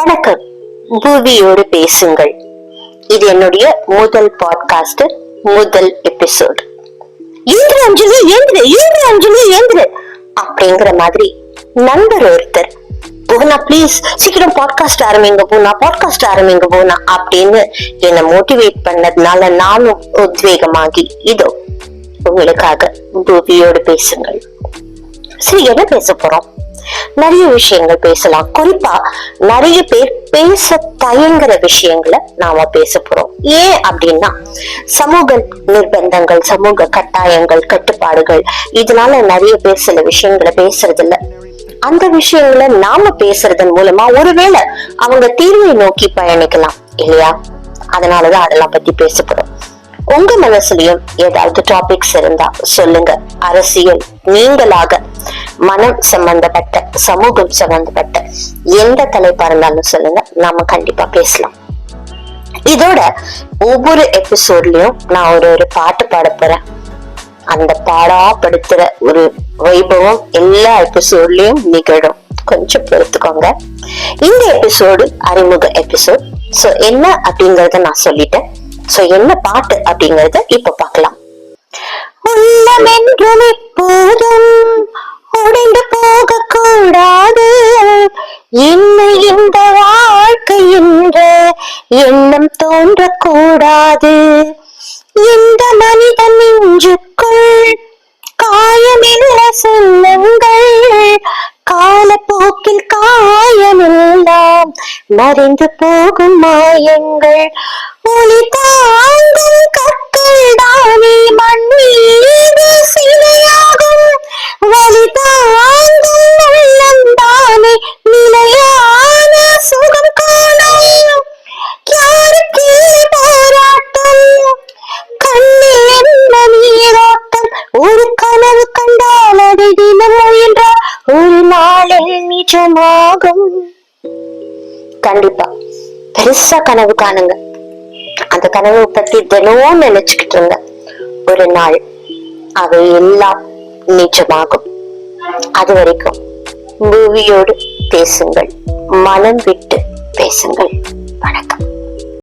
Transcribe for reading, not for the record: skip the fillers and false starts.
வணக்கம். பூவியோடு பேசுங்கள். இது என்னுடைய முதல் பாட்காஸ்ட், முதல் எபிசோட். ஏந்திர அஞ்சலி, ஏந்திர ஏந்திர அஞ்சலி, ஏந்திர அப்படிங்கிற மாதிரி நண்பர் ஒருத்தர், பூனா ப்ளீஸ் சீக்கிரம் பாட்காஸ்ட் ஆரம்பிங்க பூனா, பாட்காஸ்ட் ஆரம்பிங்க பூனா அப்படின்னு என்னை மோட்டிவேட் பண்ணதுனால நானும் உத்வேகமாகி இதோ உங்களுக்காக பூவியோடு பேசுங்கள். சரி, என்ன பேச போறோம்? நிறைய விஷயங்கள் பேசலாம். குறிப்பா நிறைய பேர் பேச தயங்குற விஷயங்களை நாம பேச போறோம். ஏன் அப்படின்னா, சமூக நிர்பந்தங்கள், சமூக கட்டாயங்கள், கட்டுப்பாடுகள், இதனால நிறைய பேர் சில விஷயங்களை பேசுறது இல்ல. அந்த விஷயங்களை நாம பேசுறதன் மூலமா ஒருவேளை அவங்க தீர்வை நோக்கி பயணிக்கலாம் இல்லையா? அதனாலதான் அதெல்லாம் பத்தி பேச போறோம். உங்க மனசுலயும் ஏதாவது டாபிக்ஸ் இருந்தா சொல்லுங்க. அரசியல், நீங்களாக மனம் சம்பந்தப்பட்ட, சமூகம் சம்பந்தப்பட்ட எந்த தலைப்பா இருந்தாலும் சொல்லுங்க, நாம கண்டிப்பா பேசலாம். இதோட ஒவ்வொரு எபிசோட்லயும் நான் ஒரு பாட்டு பாட போறேன். அந்த பாடாப்படுத்துற ஒரு வைபவம் எல்லா எபிசோட்லயும் நிகழும். கொஞ்சம் பொறுத்துக்கோங்க. இந்த எபிசோடு அறிமுக எபிசோட். சோ என்ன அப்படிங்கறத நான் சொல்லிட்டேன். சோ என்ன பாட்டு அப்படிங்கறத இப்ப பாக்கலாம். உள்ளமென்றும் எப்போதும் உடைந்து போக கூடாது, என்னை இந்த வாழ்க்கை என்ற எண்ணம் தோன்றக்கூடாது. இந்த மனிதன் நெஞ்சுக்குள் காயமில்ல சொல்லுங்கள், காலப்போக்கில் காயமெல்லாம் மறைந்து போகும் மாயங்கள். ஒளி தாங்கும் கற்கள் தானே மண் மீது சிலையாகும், வலி தாங்கும் உள்ளம் தானே நிலையான சுகம் காணும். யாருக்கு போராட்டம், கண்ணில் என்ன நீரோட்டம், ஒரு கனவு கண்டால் அதை தினம் முயன்றால் ஒரு நாளில் நிஜமாகும். கண்டிப்பா பெருசா கனவு காணுங்க. அந்த கனவை பத்தி தினமும் நினைச்சுக்கிட்டு இருங்க. ஒரு நாள் அவை எல்லாம் நிஜமாகும். அது வரைக்கும் பூவியோடு பேசுங்கள், மனம் விட்டு பேசுங்கள். வணக்கம்.